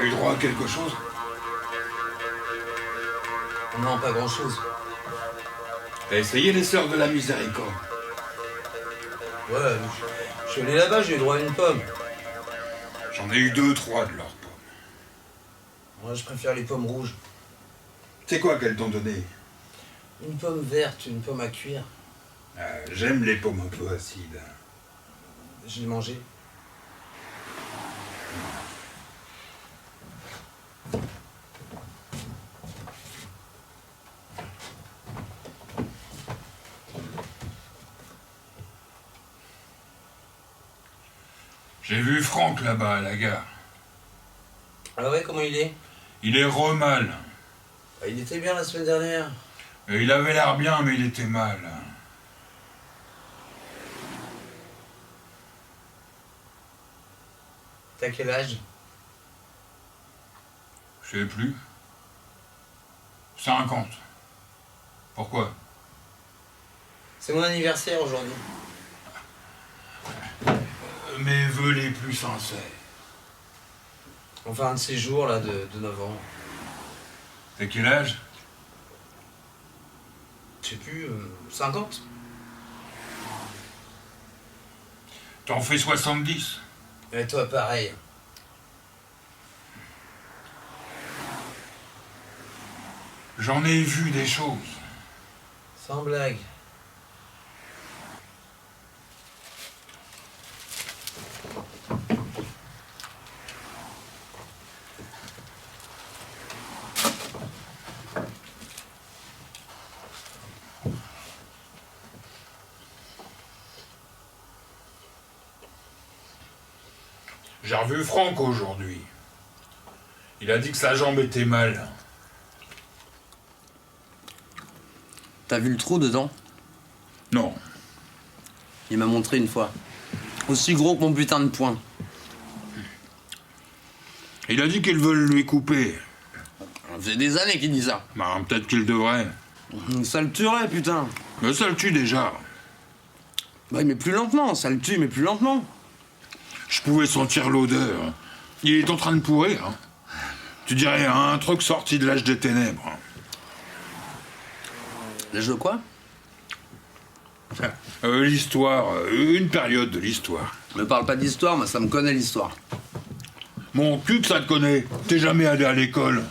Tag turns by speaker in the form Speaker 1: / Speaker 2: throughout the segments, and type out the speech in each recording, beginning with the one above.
Speaker 1: T'as eu droit à quelque chose?
Speaker 2: Non, pas grand-chose.
Speaker 1: T'as essayé les sœurs de la miséricorde?
Speaker 2: Ouais, je suis allé là-bas, j'ai eu droit à une pomme.
Speaker 1: J'en ai eu 2-3 de leurs pommes.
Speaker 2: Moi, je préfère les pommes rouges.
Speaker 1: C'est quoi qu'elles t'ont donné?
Speaker 2: Une pomme verte, une pomme à cuire.
Speaker 1: J'aime les pommes un peu acides.
Speaker 2: Je l'ai mangée.
Speaker 1: J'ai vu Franck là-bas à la gare.
Speaker 2: Ah ouais, comment il est?
Speaker 1: Il est mal.
Speaker 2: Ah, il était bien la semaine dernière.
Speaker 1: Il avait l'air bien, mais il était mal.
Speaker 2: T'as quel âge?
Speaker 1: Je sais plus. 50. Pourquoi?
Speaker 2: C'est mon anniversaire aujourd'hui.
Speaker 1: Mes vœux les plus sincères.
Speaker 2: Enfin, un de ces jours là de novembre.
Speaker 1: T'as quel âge?
Speaker 2: Je sais plus, 50?
Speaker 1: T'en fais 70.
Speaker 2: Et toi, pareil.
Speaker 1: J'en ai vu des choses.
Speaker 2: Sans blague.
Speaker 1: J'ai revu Franck aujourd'hui. Il a dit que sa jambe était mal.
Speaker 2: T'as vu le trou dedans?
Speaker 1: Non.
Speaker 2: Il m'a montré une fois. Aussi gros que mon putain de poing.
Speaker 1: Il a dit qu'ils veulent lui couper.
Speaker 2: Ça fait des années qu'il dit ça.
Speaker 1: Bah, peut-être qu'il devrait.
Speaker 2: Ça le tuerait, putain.
Speaker 1: Mais ça le tue déjà.
Speaker 2: Ouais, mais plus lentement, ça le tue, mais plus lentement.
Speaker 1: Je pouvais sentir l'odeur. Il est en train de pourrir. Hein. Tu dirais un truc sorti de l'âge des ténèbres.
Speaker 2: L'âge de quoi?
Speaker 1: L'histoire, une période de l'histoire.
Speaker 2: Me parle pas d'histoire, moi ça me connaît l'histoire.
Speaker 1: Mon cul que ça te connaît. T'es jamais allé à l'école.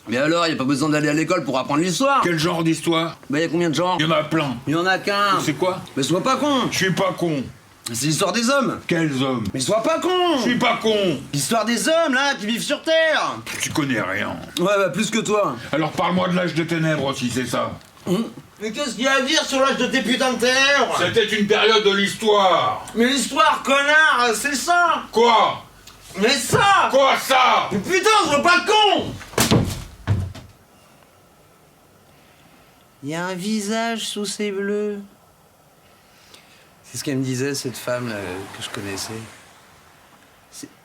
Speaker 2: Mais alors, y a pas besoin d'aller à l'école pour apprendre l'histoire?
Speaker 1: Quel genre d'histoire?
Speaker 2: Bah y a combien de genres?
Speaker 1: Il y en a plein.
Speaker 2: Il y en a qu'un.
Speaker 1: C'est quoi?
Speaker 2: Mais sois pas con.
Speaker 1: Je suis pas con.
Speaker 2: C'est l'histoire des hommes.
Speaker 1: Quels hommes?
Speaker 2: Mais sois pas con.
Speaker 1: Je suis pas con.
Speaker 2: L'histoire des hommes, là, qui vivent sur Terre.
Speaker 1: Tu connais rien.
Speaker 2: Ouais, bah plus que toi.
Speaker 1: Alors parle-moi de l'âge des ténèbres aussi, c'est ça.
Speaker 2: Mais qu'est-ce qu'il y a à dire sur l'âge de tes putains de terre?
Speaker 1: C'était une période de l'histoire.
Speaker 2: Mais l'histoire, connard, c'est ça.
Speaker 1: Quoi?
Speaker 2: Mais ça.
Speaker 1: Quoi ça?
Speaker 2: Mais putain, sois pas con. Il y a un visage sous ces bleus. C'est ce qu'elle me disait, cette femme là, que je connaissais.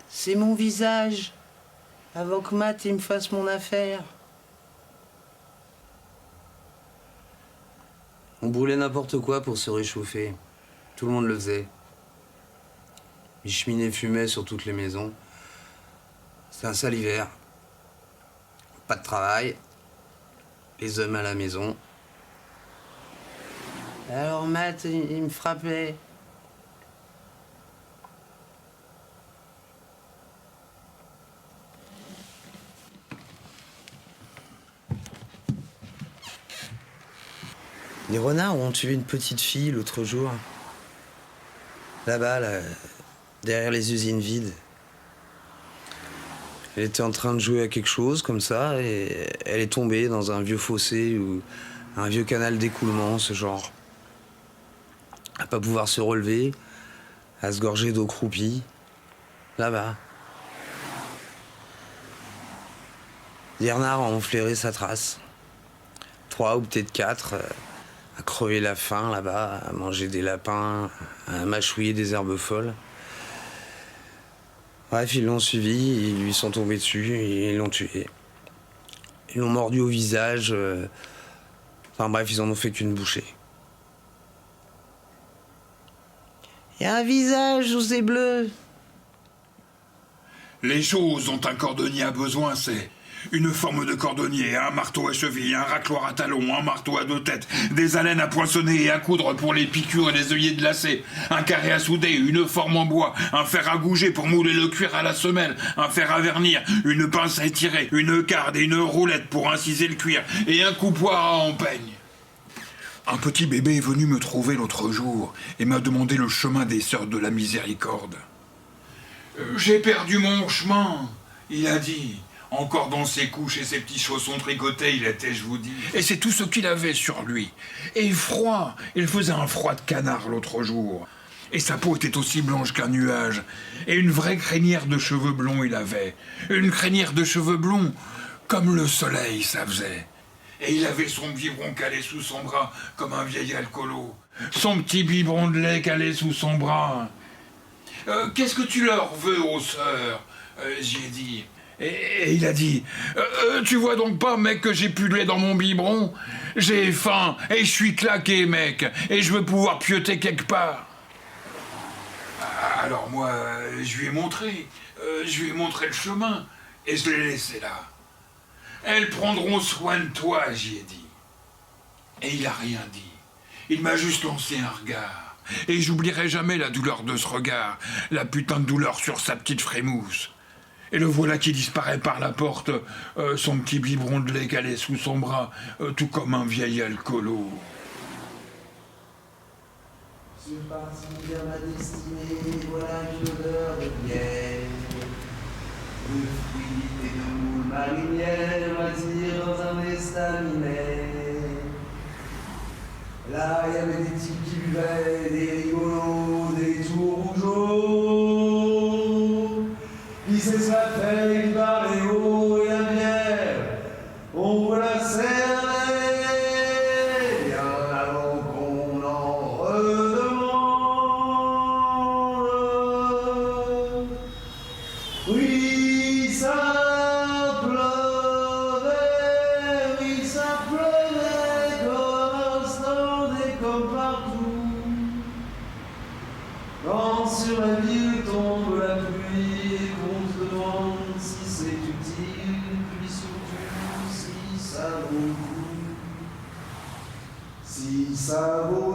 Speaker 2: C'est mon visage. Avant que Matt il me fasse mon affaire. On brûlait n'importe quoi pour se réchauffer. Tout le monde le faisait. Les cheminées fumaient sur toutes les maisons. C'était un sale hiver. Pas de travail. Les hommes à la maison. Alors Matt, il me frappait. Les renards ont tué une petite fille l'autre jour. Là-bas, là, derrière les usines vides. Elle était en train de jouer à quelque chose comme ça et elle est tombée dans un vieux fossé ou un vieux canal d'écoulement, ce genre. À pas pouvoir se relever, à se gorger d'eau croupie. Là-bas. Les renards ont flairé sa trace. 3 ou peut-être 4, à crever la faim là-bas, à manger des lapins, à mâchouiller des herbes folles. Bref, ils l'ont suivi, ils lui sont tombés dessus et ils l'ont tué. Ils l'ont mordu au visage. Enfin bref, ils en ont fait qu'une bouchée. Il y a un visage sous ces bleus.
Speaker 1: Les choses dont un cordonnier a besoin, c'est une forme de cordonnier, un marteau à cheville, un racloir à talons, un marteau à deux têtes, des alènes à poinçonner et à coudre pour les piqûres et les œillets de lacet, un carré à souder, une forme en bois, un fer à gouger pour mouler le cuir à la semelle, un fer à vernir, une pince à étirer, une carde et une roulette pour inciser le cuir, et un coupoir à empeigne. Un petit bébé est venu me trouver l'autre jour et m'a demandé le chemin des Sœurs de la Miséricorde. J'ai perdu mon chemin, il a dit. Encore dans ses couches et ses petits chaussons tricotés, il était, je vous dis. Et c'est tout ce qu'il avait sur lui. Et froid, il faisait un froid de canard l'autre jour. Et sa peau était aussi blanche qu'un nuage. Et une vraie crinière de cheveux blonds il avait. Une crinière de cheveux blonds, comme le soleil, ça faisait. Et il avait son biberon calé sous son bras, comme un vieil alcoolo. Son petit biberon de lait calé sous son bras. Qu'est-ce que tu leur veux, aux sœurs j'y ai dit. Et il a dit, tu vois donc pas, mec, que j'ai plus de lait dans mon biberon? J'ai faim, et je suis claqué, mec, et je veux pouvoir pieuter quelque part. Alors moi, je lui ai montré le chemin, et je l'ai laissé là. Elles prendront soin de toi, j'y ai dit. Et il a rien dit. Il m'a juste lancé un regard. Et j'oublierai jamais la douleur de ce regard, la putain de douleur sur sa petite frémousse. Et le voilà qui disparaît par la porte, son petit biberon de lait calé sous son bras, tout comme un vieil alcoolo.
Speaker 3: Je suis parti vers ma destinée, voilà une odeur de bière, de fruits et de moules marinières, m'attire dans un estaminet. Là, il y avait des types qui buvaient, des rigolos, des tout rougeaux, qui s'esclaffaient, qui parlaient haut et la bière, on vous la servait bien avant qu'on en redemande. Oui, ça pleuvait comme un stand et comme partout. Quand sur la ville tombe la pluie et qu'on se demande si c'est utile, puis surtout si ça vaut le coup. Si ça vaut